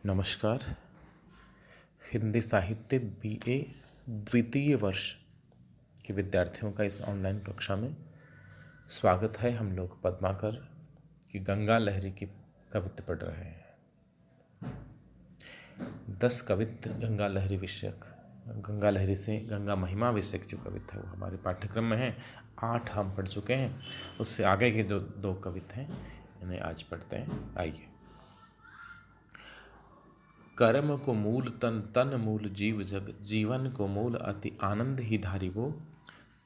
नमस्कार। हिंदी साहित्य बीए द्वितीय वर्ष के विद्यार्थियों का इस ऑनलाइन कक्षा में स्वागत है। हम लोग पद्माकर की गंगा लहरी की कविता पढ़ रहे हैं। 10 कवित्त गंगा लहरी विषयक, गंगा लहरी से गंगा महिमा विषयक जो कविता है वो हमारे पाठ्यक्रम में है। 8 हम पढ़ चुके हैं, उससे आगे के जो 2 कविता हैं इन्हें आज पढ़ते हैं। आइए। कर्म को मूल तन, तन मूल जीव जग, जीवन को मूल अति आनंद ही धारिवो।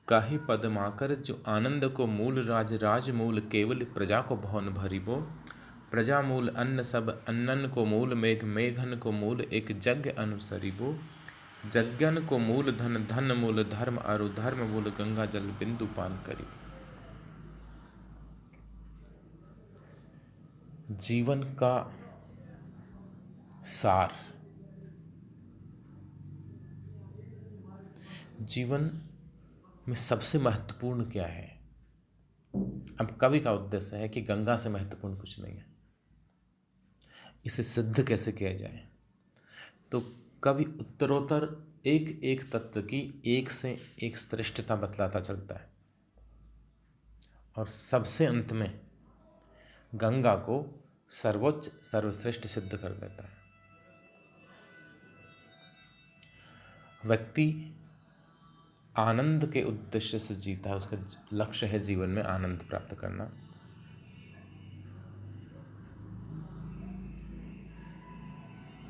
काहि पदमाकर जो आनंद को मूल, राज राज मूल केवल प्रजा को भवन भरिबो। प्रजा मूल अन्न सब अन्नन को मूल, मेघ मेघन को मूल एक यज्ञ अनुसरिबो। यज्ञन को मूल धन, धन मूल धर्म अरु धर्म मूल गंगा जल बिंदु पान करिबो। जीवन का सार, जीवन में सबसे महत्वपूर्ण क्या है? अब कवि का उद्देश्य है कि गंगा से महत्वपूर्ण कुछ नहीं है, इसे सिद्ध कैसे किया जाए। तो कवि उत्तरोत्तर एक एक तत्व की एक से एक श्रेष्ठता बतलाता चलता है और सबसे अंत में गंगा को सर्वोच्च सर्वश्रेष्ठ सिद्ध कर देता है। व्यक्ति आनंद के उद्देश्य से जीता है, उसका लक्ष्य है जीवन में आनंद प्राप्त करना।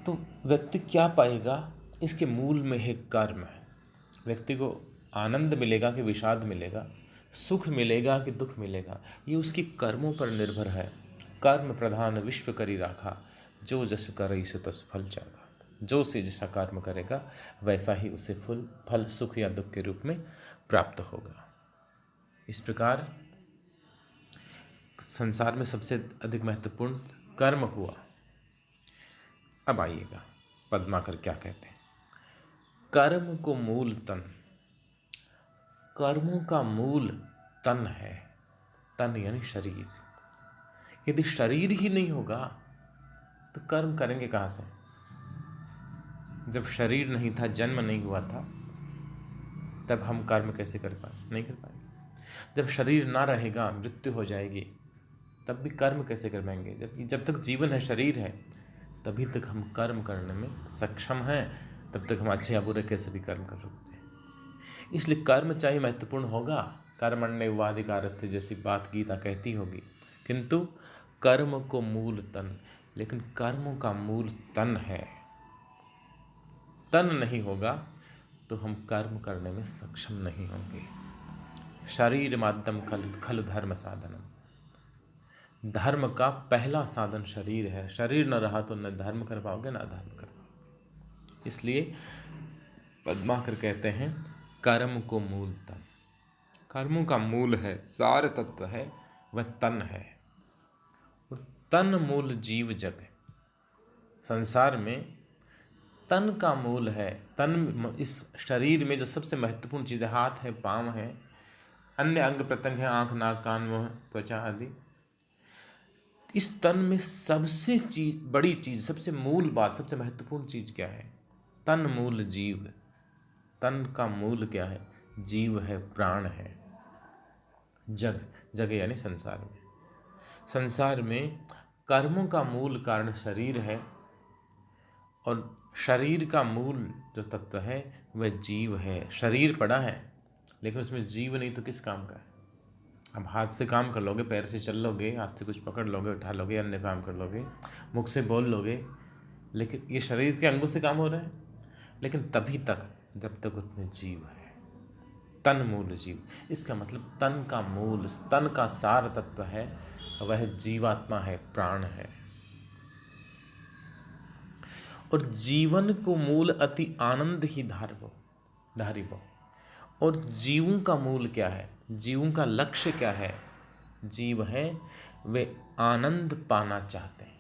तो व्यक्ति क्या पाएगा? इसके मूल में है कर्म है। व्यक्ति को आनंद मिलेगा कि विषाद मिलेगा, सुख मिलेगा कि दुख मिलेगा, ये उसकी कर्मों पर निर्भर है। कर्म प्रधान विश्व करी राखा, जो जस करई सो तस फल चाखा। जो से जैसा कर्म करेगा वैसा ही उसे फल सुख या दुख के रूप में प्राप्त होगा। इस प्रकार संसार में सबसे अधिक महत्वपूर्ण कर्म हुआ। अब आइएगा पद्माकर क्या कहते हैं। कर्म को मूल तन, कर्मों का मूल तन है। तन यानी शरीर। यदि शरीर ही नहीं होगा तो कर्म करेंगे कहाँ से? जब शरीर नहीं था, जन्म नहीं हुआ था, तब हम कर्म कैसे कर पाएंगे? नहीं कर पाएंगे। जब शरीर ना रहेगा, मृत्यु हो जाएगी, तब भी कर्म कैसे कर पाएंगे? जब तक जीवन है, शरीर है, तभी तक हम कर्म करने में सक्षम हैं। तब तक हम अच्छे या बुरे कैसे भी कर्म कर सकते हैं। इसलिए कर्म चाहे महत्वपूर्ण होगा, कर्मण्येवाधिकारस्ते जैसी बात गीता कहती होगी, किंतु कर्म को मूल तन, लेकिन कर्मों का मूल तन है। तन नहीं होगा तो हम कर्म करने में सक्षम नहीं होंगे। शरीर माध्यम खलु धर्म साधनम। धर्म का पहला साधन शरीर है। शरीर न रहा तो न धर्म कर पाओगे, न अधर्म कर पाओगे। इसलिए पद्माकर कहते हैं कर्म को मूल तन। कर्मों का मूल है, सार तत्व है, वह तन है। और तन मूल जीव जग। संसार में तन का मूल है। तन, इस शरीर में जो सबसे महत्वपूर्ण चीज़ है, हाथ है, पाँव है, अन्य अंग प्रत्यंग है, आँख नाक कान मुँह त्वचा आदि। इस तन में सबसे बड़ी चीज़, सबसे मूल बात, सबसे महत्वपूर्ण चीज़ क्या है? तन मूल जीव। तन का मूल क्या है? जीव है, प्राण है। जग यानी संसार में। संसार में कर्मों का मूल कारण शरीर है और शरीर का मूल जो तत्व है वह जीव है। शरीर पड़ा है लेकिन उसमें जीव नहीं तो किस काम का है? अब हाथ से काम कर लोगे, पैर से चल लोगे, हाथ से कुछ पकड़ लोगे, उठा लोगे, अन्य काम कर लोगे, मुख से बोल लोगे, लेकिन ये शरीर के अंगों से काम हो रहा है, लेकिन तभी तक जब तक उसमें जीव है। तन मूल जीव, इसका मतलब तन का मूल, तन का सार तत्व है, वह जीवात्मा है, प्राण है। और जीवन को मूल अति आनंद ही धारिबो। और जीवों का मूल क्या है? जीवों का लक्ष्य क्या है? जीव है वे आनंद पाना चाहते हैं।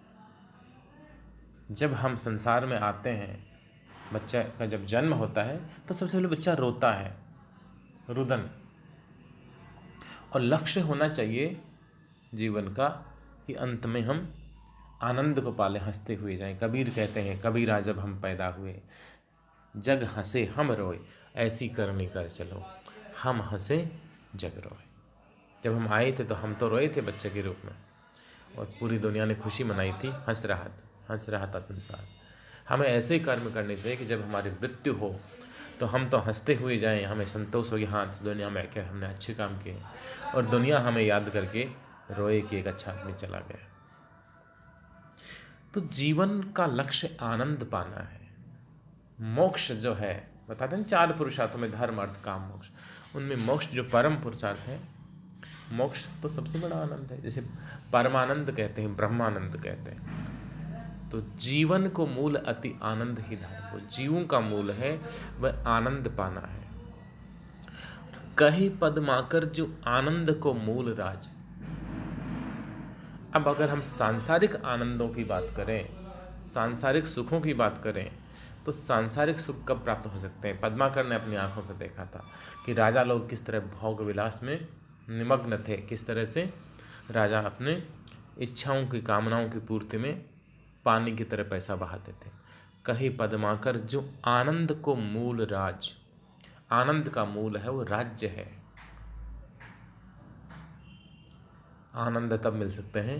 जब हम संसार में आते हैं, बच्चा का जब जन्म होता है तो सबसे पहले बच्चा रोता है, रुदन। और लक्ष्य होना चाहिए जीवन का कि अंत में हम आनंद को पाले, हंसते हुए जाएं। कबीर कहते हैं, कबीरा जब हम पैदा हुए, जग हंसे हम रोए, ऐसी करनी कर चलो, हम हंसे जग रोए। जब हम आए थे तो हम तो रोए थे बच्चे के रूप में, और पूरी दुनिया ने खुशी मनाई थी, हंस रहा था संसार। हमें ऐसे कर्म करने चाहिए कि जब हमारी मृत्यु हो तो हम तो हंसते हुए जाएं, हमें संतोष हो कि हाँ दुनिया में क्या हमने अच्छे काम किए, और दुनिया हमें याद करके रोए कि एक अच्छा आदमी चला गया। तो जीवन का लक्ष्य आनंद पाना है। मोक्ष जो है, बताते हैं 4 पुरुषार्थों में, धर्म अर्थ काम मोक्ष, उनमें मोक्ष जो परम पुरुषार्थ है, मोक्ष तो सबसे बड़ा आनंद है। जैसे परमानंद कहते हैं, ब्रह्मानंद कहते हैं। तो जीवन को मूल अति आनंद ही धर्म, जीवों का मूल है वह आनंद पाना है। कही पदमाकर जो आनंद को मूल राज। अब अगर हम सांसारिक आनंदों की बात करें, सांसारिक सुखों की बात करें, तो सांसारिक सुख कब प्राप्त हो सकते हैं? पद्माकर ने अपनी आंखों से देखा था कि राजा लोग किस तरह भोग विलास में निमग्न थे, किस तरह से राजा अपने इच्छाओं की, कामनाओं की पूर्ति में पानी की तरह पैसा बहाते थे। कही पद्माकर जो आनंद को मूल राज, आनंद का मूल है वो राज्य है। आनंद तब मिल सकते हैं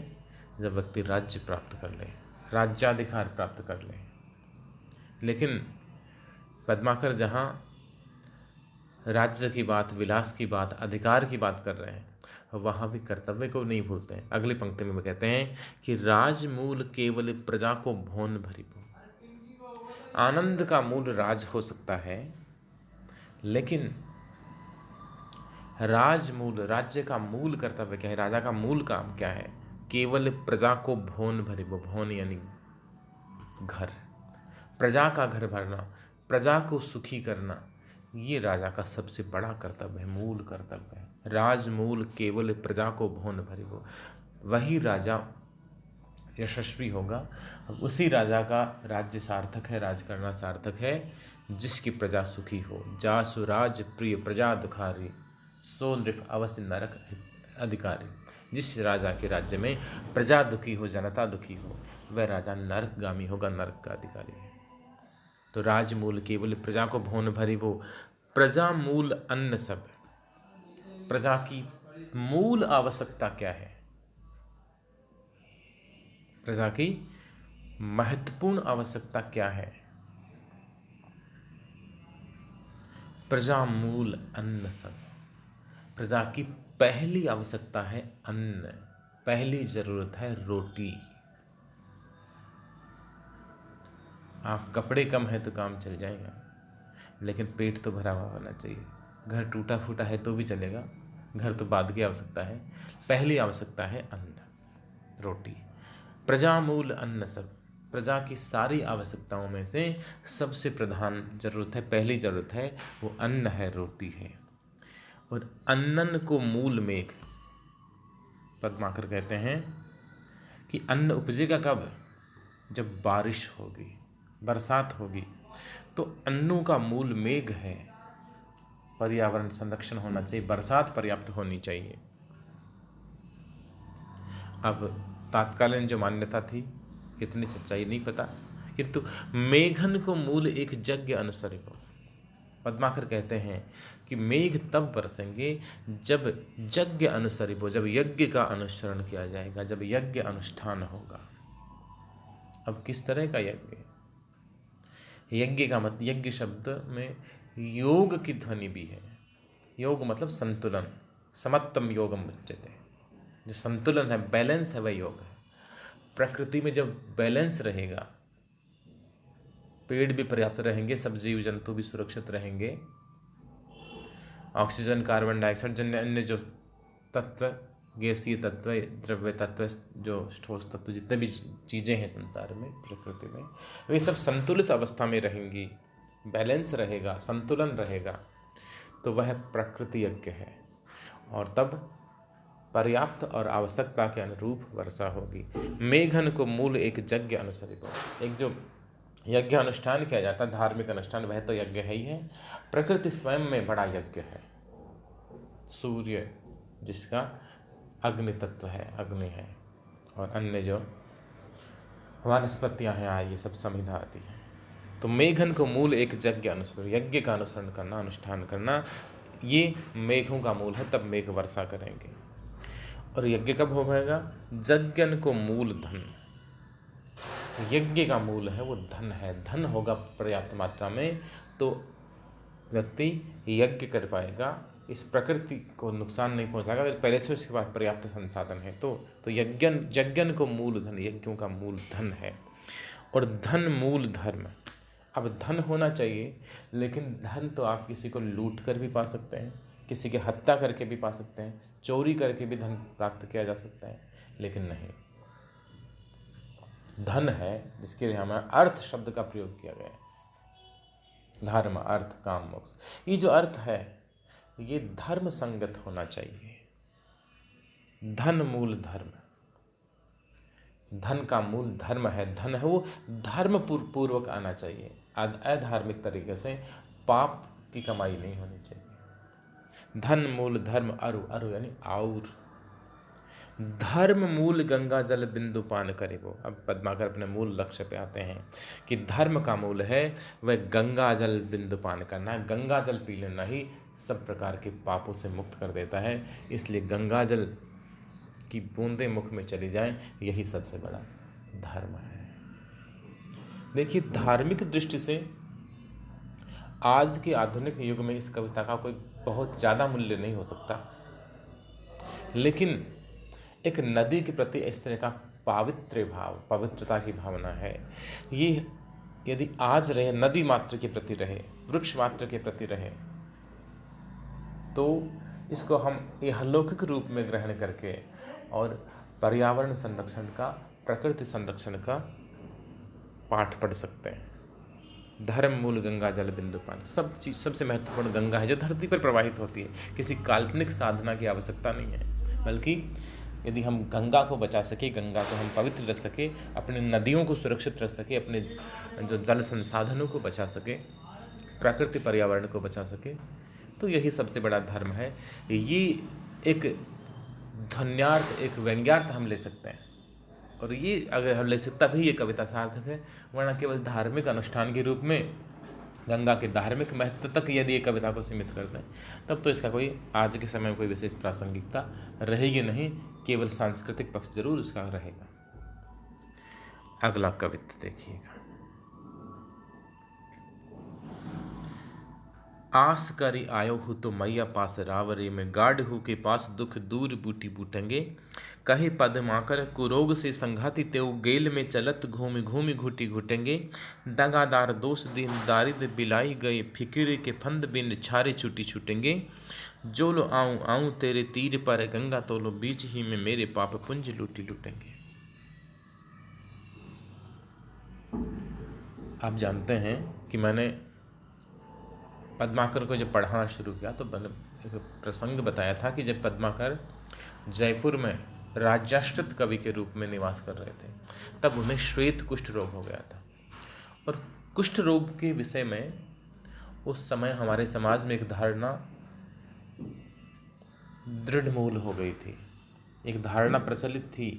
जब व्यक्ति राज्य प्राप्त कर ले, राज्याधिकार प्राप्त कर ले। लेकिन पद्माकर जहाँ राज्य की बात, विलास की बात, अधिकार की बात कर रहे हैं, वहाँ भी कर्तव्य को नहीं भूलते हैं। अगली पंक्ति में कहते हैं कि राजमूल केवल प्रजा को भोन भरी भो। आनंद का मूल राज हो सकता है, लेकिन राजमूल, राज्य का मूल कर्तव्य क्या है, राजा का मूल काम क्या है? केवल प्रजा को भोन भरी भो। भोन यानी घर, प्रजा का घर भरना, प्रजा को सुखी करना, ये राजा का सबसे बड़ा कर्तव्य है, मूल कर्तव्य है। राजमूल केवल प्रजा को भोन भरी भो। वही राजा यशस्वी होगा, उसी राजा का राज्य सार्थक है, राज करना सार्थक है, जिसकी प्रजा सुखी हो। जासु राज प्रिय प्रजा दुखारी, सो नृप अवश्य नरक अधिकारी। जिस राजा के राज्य में प्रजा दुखी हो, जनता दुखी हो, वह राजा नरकगामी होगा, नरक का अधिकारी है। तो राजमूल केवल प्रजा को भोन भरी भो। प्रजा मूल अन्न सब। प्रजा की मूल आवश्यकता क्या है? प्रजा की महत्वपूर्ण आवश्यकता क्या है? प्रजा मूल अन्न सब। प्रजा की पहली आवश्यकता है अन्न, पहली जरूरत है रोटी। आप कपड़े कम है तो काम चल जाएगा, लेकिन पेट तो भरा हुआ होना चाहिए। घर टूटा फूटा है तो भी चलेगा, घर तो बाद की आवश्यकता है। पहली आवश्यकता है अन्न, रोटी। प्रजा मूल अन्न सब। प्रजा की सारी आवश्यकताओं में से सबसे प्रधान जरूरत है, पहली जरूरत है, वो अन्न है, रोटी है। और अन्नन को मूल मेघ। पद्माकर कहते हैं कि अन्न उपजेगा कब? जब बारिश होगी, बरसात होगी। तो अन्नों का मूल मेघ है। पर्यावरण संरक्षण होना चाहिए, बरसात पर्याप्त होनी चाहिए। अब तात्कालीन जो मान्यता थी, कितनी सच्चाई नहीं पता, किंतु मेघन को मूल एक यज्ञ अनुसरिबो। पद्माकर कहते हैं कि मेघ तब बरसेंगे जब यज्ञ अनुसरिबो, जब यज्ञ का अनुसरण किया जाएगा, जब यज्ञ अनुष्ठान होगा। अब किस तरह का यज्ञ? यज्ञ का मतलब, यज्ञ शब्द में योग की ध्वनि भी है। योग मतलब संतुलन, समत्तम योगम उच्यते। जो संतुलन है, बैलेंस है, वह योग है। प्रकृति में जब बैलेंस रहेगा, पेड़ भी पर्याप्त रहेंगे, सब जीव जंतु भी सुरक्षित रहेंगे, ऑक्सीजन, कार्बन डाइऑक्साइड जन्य अन्य जो तत्व, गैसीय तत्व, द्रव्य तत्व, जो ठोस तत्व, जितने भी चीज़ें हैं संसार में, प्रकृति में, वे सब संतुलित अवस्था में रहेंगी, बैलेंस रहेगा, संतुलन रहेगा, तो वह प्रकृति यज्ञ है। और तब पर्याप्त और आवश्यकता के अनुरूप वर्षा होगी। मेघन को मूल एक यज्ञ अनुसरित, एक जो यज्ञ अनुष्ठान किया जाता है, धार्मिक अनुष्ठान, वह तो यज्ञ है ही है। प्रकृति स्वयं में बड़ा यज्ञ है। सूर्य जिसका अग्नि तत्व है, अग्नि है, और अन्य जो वनस्पतियाँ हैं, ये सब संविधा आती है। तो मेघन को मूल एक यज्ञ का अनुसरण करना, अनुष्ठान करना, ये मेघों का मूल है। तब मेघ वर्षा करेंगे। और यज्ञ कब हो पाएगा? यज्ञन को मूल धन। यज्ञ का मूल है वो धन है। धन होगा पर्याप्त मात्रा में तो व्यक्ति यज्ञ कर पाएगा, इस प्रकृति को नुकसान नहीं पहुंचाएगा। पहले से उसके पास पर्याप्त संसाधन है तो यज्ञन को मूल धन, यज्ञों का मूल धन है। और धन मूल धर्म। अब धन होना चाहिए, लेकिन धन तो आप किसी को लूट कर भी पा सकते हैं, किसी की हत्या करके भी पा सकते हैं, चोरी करके भी धन प्राप्त किया जा सकता है, लेकिन नहीं, धन है जिसके लिए हमें अर्थ शब्द का प्रयोग किया गया है। धर्म, अर्थ, काम, मोक्ष। ये जो अर्थ है ये धर्म संगत होना चाहिए। धन मूल धर्म, धन का मूल धर्म है। धन है वो धर्म पूर्वक आना चाहिए। अधार्मिक तरीके से पाप की कमाई नहीं होनी चाहिए। धन मूल धर्म अरु यानी और। धर्म मूल गंगा जल बिंदु पान करे वो। अब पद्माकर अपने मूल लक्ष्य पे आते हैं कि धर्म का मूल है वह गंगा जल बिंदु पान करना। गंगा जल पी लेना ही सब प्रकार के पापों से मुक्त कर देता है। इसलिए गंगा जल की बूंदें मुख में चली जाएं, यही सबसे बड़ा धर्म है। देखिए, धार्मिक दृष्टि से आज के आधुनिक युग में इस कविता का कोई बहुत ज़्यादा मूल्य नहीं हो सकता, लेकिन एक नदी के प्रति इस तरह का पावित्र भाव, पवित्रता की भावना है। ये यदि आज रहे, नदी मात्र के प्रति रहे, वृक्ष मात्र के प्रति रहे, तो इसको हम इहलौकिक रूप में ग्रहण करके और पर्यावरण संरक्षण का, प्रकृति संरक्षण का पाठ पढ़ सकते हैं। धर्म मूल गंगा जल बिंदु पान। सब चीज़ सबसे महत्वपूर्ण गंगा है जो धरती पर प्रवाहित होती है। किसी काल्पनिक साधना की आवश्यकता नहीं है, बल्कि यदि हम गंगा को बचा सके, गंगा को हम पवित्र रख सके, अपनी नदियों को सुरक्षित रख सके, अपने जो जल संसाधनों को बचा सके, प्रकृति पर्यावरण को बचा सके, तो यही सबसे बड़ा धर्म है। ये एक ध्वन्यार्थ, एक व्यंग्यार्थ हम ले सकते हैं, और ये अगर हम ले सकते तभी ये कविता सार्थक है। वरना केवल धार्मिक अनुष्ठान के रूप में गंगा के धार्मिक महत्व तक यदि ये कविता को सीमित कर दें, तब तो इसका कोई आज के समय में कोई विशेष प्रासंगिकता रहेगी नहीं, केवल सांस्कृतिक पक्ष जरूर इसका रहेगा। अगला कविता देखिएगा। आस करी आयो हूँ तो मैया पास रावरे में, गाढ़ हूँ के पास दुख दूर बूटी बूटेंगे। कहे पद्माकर कुरोग से संघाती तेऊ, गेल में चलत घूमि घूमि घूटी घूटेंगे। दगादार दोष दिन दारिद बिलाई गए, फिक्र के फंद बिन छारे छूटी छूटेंगे। जो लो आऊँ आऊँ तेरे तीर पर गंगा, तो लो बीच ही में मेरे पाप पुंज लूटी लूटेंगे। आप जानते हैं कि मैंने पद्माकर को जब पढ़ाना शुरू किया तो मैंने एक प्रसंग बताया था कि जब पद्माकर जयपुर में राज्याश्रित कवि के रूप में निवास कर रहे थे, तब उन्हें श्वेत कुष्ठ रोग हो गया था। और कुष्ठ रोग के विषय में उस समय हमारे समाज में एक धारणा दृढ़ मूल हो गई थी। एक धारणा प्रचलित थी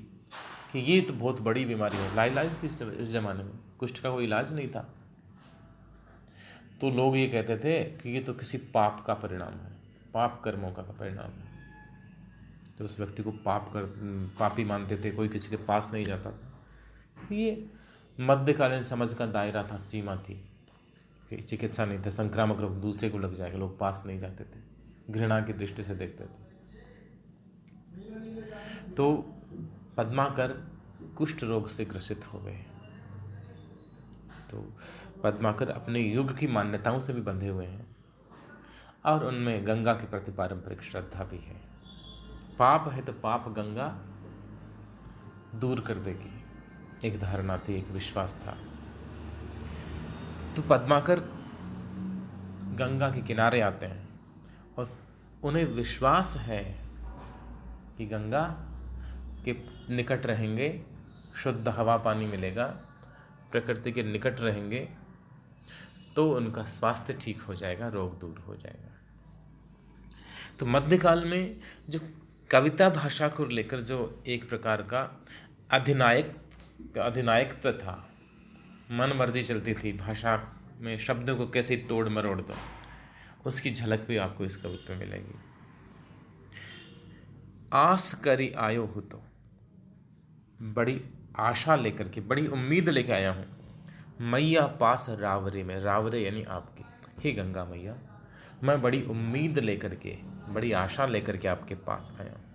कि ये तो बहुत बड़ी बीमारी है, लाइलाज थी उस जमाने में, कुष्ठ का कोई इलाज नहीं था। तो लोग ये कहते थे कि ये तो किसी पाप का परिणाम है, पाप कर्मों का परिणाम है। तो उस व्यक्ति को पापी मानते थे, कोई किसी के पास नहीं जाता था। ये मध्यकालीन समझ का दायरा था, सीमा थी कि चिकित्सा नहीं था, संक्रामक रोग दूसरे को लग जाएगा, लोग पास नहीं जाते थे, घृणा की दृष्टि से देखते थे। तो पद्माकर कुष्ठ रोग से ग्रसित हो गए। तो पद्माकर अपने युग की मान्यताओं से भी बंधे हुए हैं और उनमें गंगा के प्रति पारंपरिक श्रद्धा भी है। पाप है तो पाप गंगा दूर कर देगी, एक धारणा थी, एक विश्वास था। तो पद्माकर गंगा के किनारे आते हैं और उन्हें विश्वास है कि गंगा के निकट रहेंगे, शुद्ध हवा पानी मिलेगा, प्रकृति के निकट रहेंगे तो उनका स्वास्थ्य ठीक हो जाएगा, रोग दूर हो जाएगा। तो मध्यकाल में जो कविता भाषा को लेकर जो एक प्रकार का अधिनायक का अधिनायकत्व था, मन मर्जी चलती थी, भाषा में शब्दों को कैसे तोड़ मरोड़ दो, उसकी झलक भी आपको इस कविता में मिलेगी। आस करी आयो हो तो, बड़ी आशा लेकर के, बड़ी उम्मीद लेकर आया हूँ, मैया पास रावरे में, रावरे यानी आपकी, हे गंगा मैया, मैं बड़ी उम्मीद लेकर के, बड़ी आशा लेकर के आपके पास आया हूँ।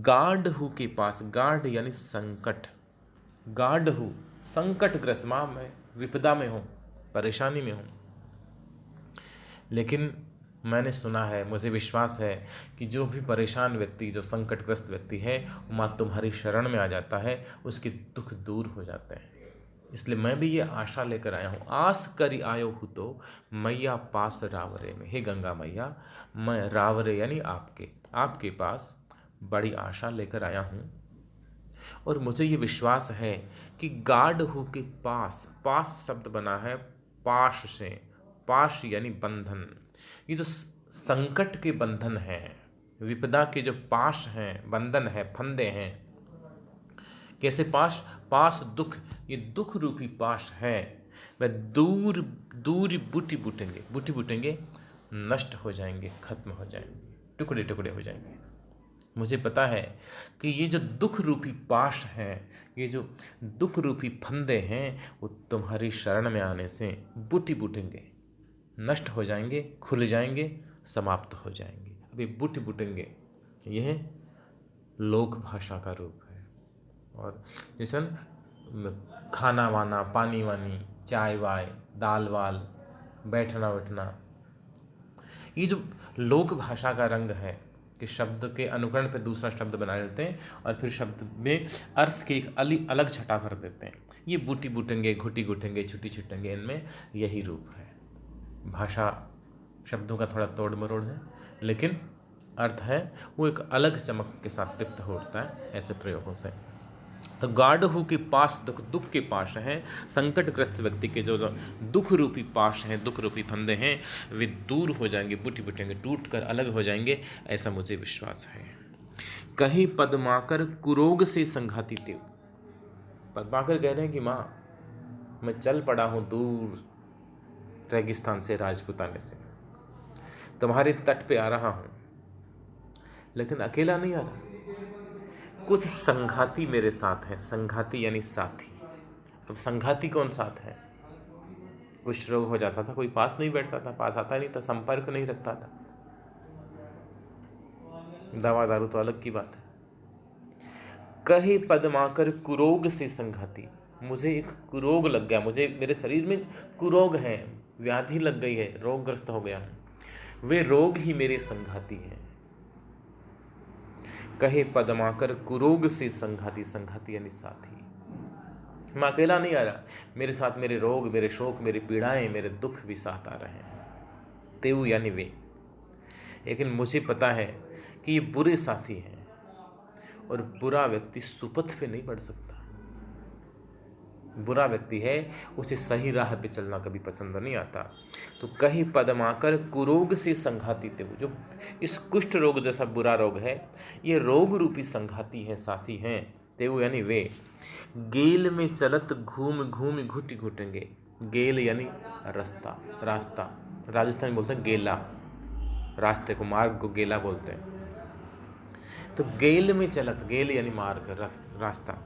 गाढ़ हूँ के पास, गाढ़ यानी संकट, गाढ़ हूँ संकटग्रस्त, माँ मैं विपदा में हूँ, परेशानी में हूँ, लेकिन मैंने सुना है, मुझे विश्वास है कि जो भी परेशान व्यक्ति, जो संकटग्रस्त व्यक्ति है, माँ तुम्हारी शरण में आ जाता है, उसके दुख दूर हो जाते हैं। इसलिए मैं भी ये आशा लेकर आया हूँ। आस करी आयो हूँ तो मैया पास रावरे में, हे गंगा मैया, मैं रावरे यानी आपके पास बड़ी आशा लेकर आया हूँ। और मुझे ये विश्वास है कि गाढ़ हूँ के पास, पास शब्द बना है पाश से, पाश यानी बंधन, ये जो संकट के बंधन हैं, विपदा के जो पाश हैं, बंधन है, फंदे हैं, कैसे पाश, पास दुख, ये दुख रूपी पाश है, वह दूर दूर बूटी बूटेंगे, नष्ट हो जाएंगे, खत्म हो जाएंगे, टुकड़े टुकड़े हो जाएंगे। मुझे पता है कि ये जो दुख रूपी पाश हैं, ये जो दुख रूपी फंदे हैं, वो तुम्हारी शरण में आने से बूटी बूटेंगे, नष्ट हो जाएंगे, खुल जाएंगे, समाप्त हो जाएंगे। अभी बूटी बूटेंगे, यह लोक भाषा का रूप है। और जैसे खाना वाना, पानी वानी, चाय वाय, दाल वाल, बैठना बैठना, ये जो लोक भाषा का रंग है कि शब्द के अनुकरण पे दूसरा शब्द बना लेते हैं और फिर शब्द में अर्थ की एक अलग छटा भर देते हैं। ये बूटी बूटेंगे, घुटी घुटेंगे, छुटी छुटेंगे, इनमें यही रूप है। भाषा शब्दों का थोड़ा तोड़ मरोड़ है, लेकिन अर्थ है वो एक अलग चमक के साथ तृप्त हो उठता है ऐसे प्रयोगों से। तो गाढ़ हूँ के पास दुख के पाश हैं, संकटग्रस्त व्यक्ति के जो दुख रूपी पाश हैं, दुख रूपी फंदे हैं, वे दूर हो जाएंगे, बूटी बूटेंगे, टूट कर अलग हो जाएंगे, ऐसा मुझे विश्वास है। कहीं पद्माकर कुरोग से संघाती तेव, पद्माकर कह रहे हैं कि माँ मैं चल पड़ा हूँ दूर रेगिस्तान से, राजपुताने से, तुम्हारे तट पे आ रहा हूँ, लेकिन अकेला नहीं आ रहा, कुछ संघाती मेरे साथ हैं। संघाती यानी साथी। अब संघाती कौन साथ है? कुछ रोग हो जाता था, कोई पास नहीं बैठता था, पास आता नहीं था, संपर्क नहीं रखता था, दवा दारू तो अलग की बात है। कहे पद्माकर कुरोग से संघाती, मुझे एक कुरोग लग गया, मुझे मेरे शरीर में कुरोग है, व्याधि लग गई है, रोगग्रस्त हो गया हूं, वे रोग ही मेरे संघाती हैं। कहे पद्माकर कुरोग से संघाती, संघाती यानी साथी, मैं अकेला नहीं आ रहा, मेरे साथ मेरे रोग, मेरे शोक, मेरी पीड़ाएं, मेरे दुख भी साथ आ रहे हैं, तेऊ यानी वे। लेकिन मुझे पता है कि ये बुरे साथी हैं, और बुरा व्यक्ति सुपथ पे नहीं बढ़ सकता। बुरा व्यक्ति है, उसे सही राह पे चलना कभी पसंद नहीं आता। तो कहीं पद्माकर कुरोग से संघाती तेऊ, जो इस कुष्ठ रोग जैसा बुरा रोग है, ये रोग रूपी संघाती है, साथी हैं, तेऊ यानी वे। गेल में चलत घूम घूम घुटी घुटेंगे, गेल यानी रास्ता, रास्ता राजस्थान में बोलते हैं गेला, रास्ते को, मार्ग को गेला बोलते हैं। तो गेल में चलत, गेल यानी मार्ग, रास्ता,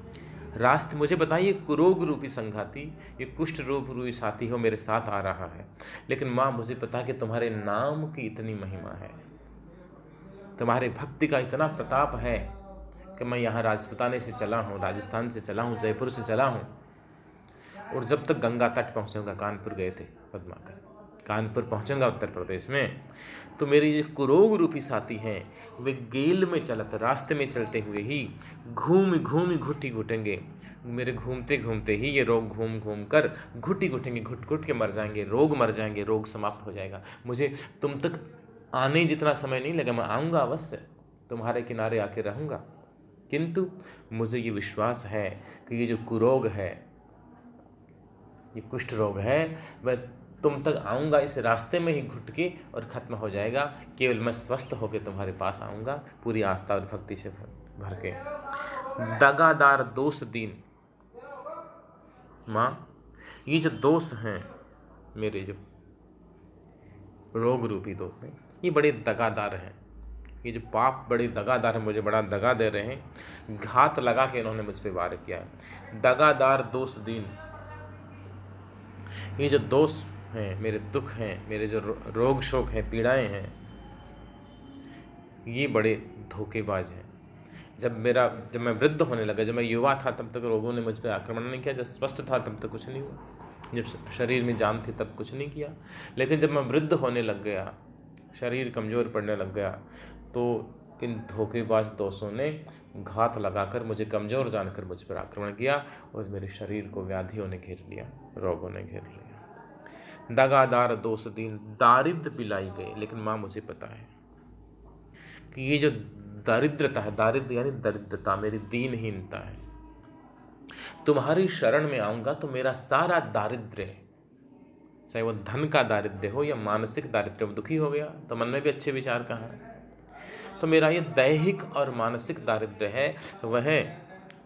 रास्ते, मुझे बताइए कुरोग रूपी संघाती, ये कुष्ठ रूप रूपी साथी हो, मेरे साथ आ रहा है, लेकिन माँ मुझे पता है कि तुम्हारे नाम की इतनी महिमा है, तुम्हारे भक्ति का इतना प्रताप है कि मैं यहाँ राजपुताने से चला हूँ, राजस्थान से चला हूँ, जयपुर से चला हूँ, और जब तक गंगा तट पहुँचूंगा, कानपुर गए थे पद्माकर, कानपुर पहुँचूंगा उत्तर प्रदेश में, तो मेरे ये कुरोग रूपी साथी हैं, वे गेल में चलत, रास्ते में चलते हुए ही घूम घूम घुटी घुटेंगे, मेरे घूमते घूमते ही ये रोग घूम घूम कर घुटी घुटेंगे, घुट घुट के मर जाएंगे, रोग मर जाएंगे, रोग समाप्त हो जाएगा। मुझे तुम तक आने जितना समय नहीं लगा, मैं आऊँगा अवश्य, तुम्हारे किनारे आके रहूँगा, किंतु मुझे ये विश्वास है कि ये जो कुरोग है, ये कुष्ठ रोग है, वह तुम तक आऊँगा, इस रास्ते में ही घुट के और ख़त्म हो जाएगा, केवल मैं स्वस्थ होकर तुम्हारे पास आऊँगा, पूरी आस्था और भक्ति से भर के। दगादार दोस्त दीन। माँ, ये जो दोष हैं मेरे, जो रोग रूपी दोस्त हैं, ये बड़े दगादार हैं। ये जो पाप बड़े दगादार हैं, मुझे बड़ा दगा दे रहे हैं। घात लगा के इन्होंने मुझ पे वार किया है। दगादार दोष दीन, ये जो दोष हैं, मेरे दुख हैं, मेरे जो रोग शोक हैं, पीड़ाएं हैं, ये बड़े धोखेबाज हैं। जब मैं वृद्ध होने लगा, जब मैं युवा था, तब तक रोगों ने मुझ पर आक्रमण नहीं किया। जब स्वस्थ था तब तक कुछ नहीं हुआ। जब शरीर में जान थी तब कुछ नहीं किया। लेकिन जब मैं वृद्ध होने लग गया, शरीर कमज़ोर पड़ने लग गया, तो इन धोखेबाज दोस्तों ने घात लगाकर, मुझे कमज़ोर जानकर मुझ पर आक्रमण किया और मेरे शरीर को व्याधियों ने घेर लिया, रोगों ने घेर लिया। दगादार दोस्त दीन, दारिद्र पिलाई गए। लेकिन माँ, मुझे पता है कि ये जो दारिद्रता है, दारिद्र यानी दरिद्रता, मेरी दीनहीनता है। तुम्हारी शरण में आऊँगा तो मेरा सारा दारिद्र्य, चाहे वो धन का दारिद्र्य हो या मानसिक दारिद्र्य, दुखी हो गया तो मन में भी अच्छे विचार कहाँ है, तो मेरा ये दैहिक और मानसिक दारिद्र्य है, वह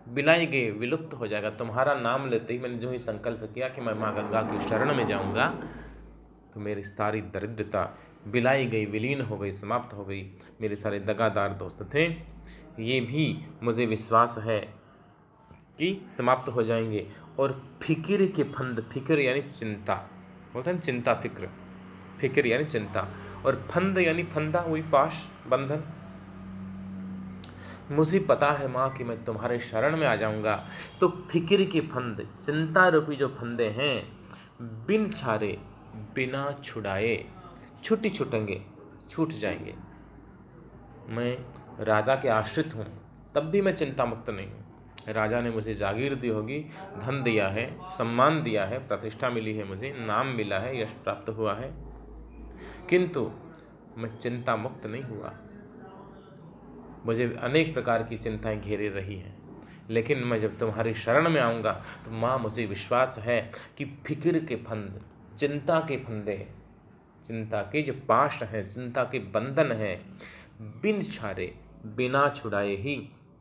बिलाई गई विलुप्त हो जाएगा। तुम्हारा नाम लेते ही मैंने जो ही संकल्प किया कि मैं माँ गंगा की शरण में जाऊँगा, तो मेरी सारी दरिद्रता बिलाई गई, विलीन हो गई, समाप्त हो गई। मेरे सारे दगादार दोस्त थे, ये भी मुझे विश्वास है कि समाप्त हो जाएंगे। और फिक्र के फंद, फिक्र यानी चिंता, बोलते हैं चिंता, फिक्र, फिक्र यानी चिंता, और फंद यानी फंदा, वही पाश, बंधन। मुझे पता है माँ कि मैं तुम्हारे शरण में आ जाऊंगा, तो फिक्र के फंद, चिंता रूपी जो फंदे हैं, बिन छारे, बिना छुड़ाए, छूटेंगे, छूट जाएंगे। मैं राजा के आश्रित हूँ, तब भी मैं चिंता मुक्त नहीं हूँ। राजा ने मुझे जागीर दी होगी, धन दिया है, सम्मान दिया है, प्रतिष्ठा मिली है, मुझे नाम मिला है, यश प्राप्त हुआ है, किंतु मैं चिंता मुक्त नहीं हुआ। मुझे अनेक प्रकार की चिंताएं घेरे रही हैं। लेकिन मैं जब तुम्हारी शरण में आऊँगा, तो माँ, मुझे विश्वास है कि फिक्र के फंद, चिंता के फंदे, चिंता के जो पाश हैं, चिंता के बंधन हैं, बिन छारे, बिना छुड़ाए ही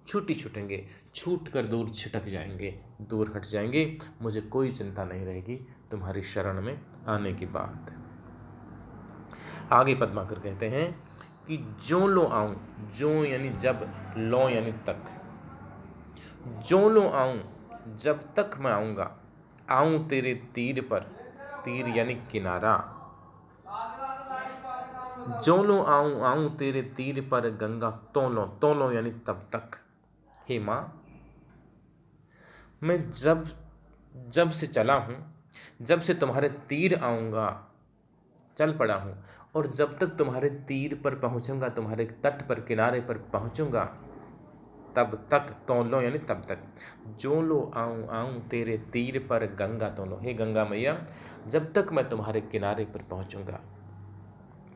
छूटेंगे, छूट कर दूर छिटक जाएंगे, दूर हट जाएंगे। मुझे कोई चिंता नहीं रहेगी तुम्हारी शरण में आने की बात। आगे पद्माकर कहते हैं कि जो लो आऊं, जो यानी जब, लो यानी तक, जो लो आऊं, जब तक मैं आऊँगा, आऊं तेरे तीर पर, तीर यानी किनारा, जो लो आऊं तेरे तीर पर गंगा, तो लो यानी तब तक। हे माँ, मैं जब से चला हूँ, जब से तुम्हारे तीर आऊँगा, चल पड़ा हूँ, और जब तक तुम्हारे तीर पर पहुँचूँगा, तुम्हारे तट पर, किनारे पर पहुँचूँगा, तब तक, तो लो यानी तब तक। जो लो आऊँ तेरे तीर पर गंगा, तो लो, हे गंगा मैया, जब तक मैं तुम्हारे किनारे पर पहुँचूँगा।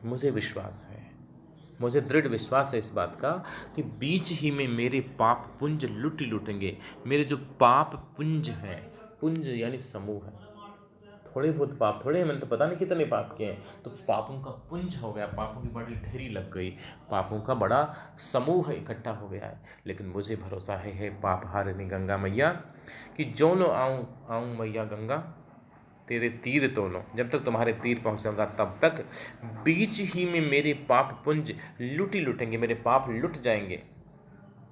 मुझे विश्वास है, मुझे दृढ़ विश्वास है इस बात का कि बीच ही में मेरे पाप पुंज लूटेंगे। मेरे जो पाप पुंज हैं, पुंज यानी समूह है, थोड़े बहुत पाप थोड़े हैं, मैंने तो पता नहीं कितने पाप किए हैं, तो पापों का पुंज हो गया, पापों की बड़ी ढेरी लग गई, पापों का बड़ा समूह इकट्ठा हो गया है। लेकिन मुझे भरोसा है पाप हारिनी गंगा मैया, कि जो लो आऊँ मैया गंगा, तेरे तीर तो लो, जब तक तुम्हारे तीर पहुँचाऊँगा तब तक बीच ही में मेरे पाप पुंज लूटेंगे, मेरे पाप लुट जाएंगे।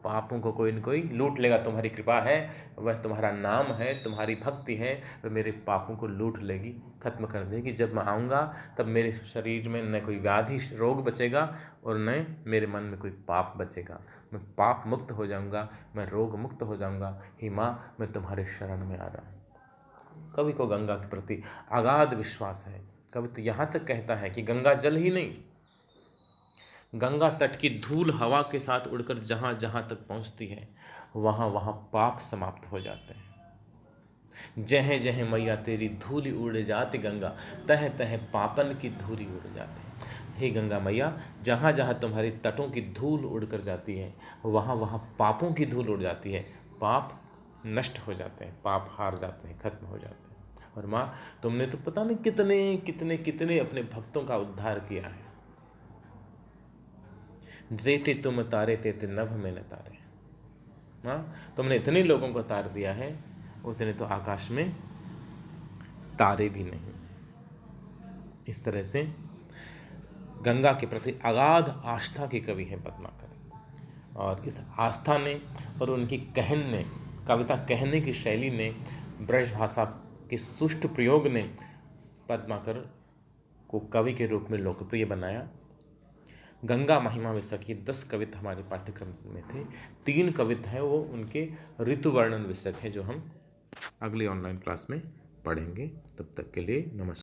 पापों को कोई न कोई लूट लेगा। तुम्हारी कृपा है, वह तुम्हारा नाम है, तुम्हारी भक्ति है, वह मेरे पापों को लूट लेगी, खत्म कर देगी। जब मैं आऊँगा तब मेरे शरीर में न कोई व्याधि रोग बचेगा और न मेरे मन में कोई पाप बचेगा। मैं पाप मुक्त हो जाऊँगा, मैं रोग मुक्त हो जाऊँगा। हे माँ, मैं तुम्हारे शरण में आ रहा हूँ। कवि को गंगा के प्रति अगाध विश्वास है। कवि तो यहाँ तक कहता है कि गंगा जल ही नहीं, गंगा तट की धूल हवा के साथ उड़कर जहाँ जहाँ तक पहुँचती है, वहाँ वहाँ पाप समाप्त हो जाते हैं। जह जह मैया तेरी धूली उड़ जाती गंगा, तह तह पापन की धूली उड़ जाती। हे गंगा मैया, जहाँ जहाँ तुम्हारी तटों की धूल उड़कर जाती है, वहाँ वहाँ पापों की धूल उड़ जाती है, पाप नष्ट हो जाते हैं, पाप हार जाते हैं, खत्म हो जाते हैं। और माँ, तुमने तो पता नहीं कितने कितने कितने अपने भक्तों का उद्धार किया है। जेते तुम तारे तेते नभ में न तारे, हाँ, तुमने इतने लोगों को तार दिया है, उतने तो आकाश में तारे भी नहीं। इस तरह से गंगा के प्रति अगाध आस्था के कवि हैं पद्माकर, और इस आस्था ने और उनकी कहन ने, कविता कहने की शैली ने, ब्रज भाषा के सुष्ट प्रयोग ने पद्माकर को कवि के रूप में लोकप्रिय बनाया। गंगा महिमा विषय की 10 कविता हमारे पाठ्यक्रम में थे। 3 कविता हैं वो उनके ऋतु वर्णन विषय हैं, जो हम अगली ऑनलाइन क्लास में पढ़ेंगे। तब तक के लिए नमस्कार।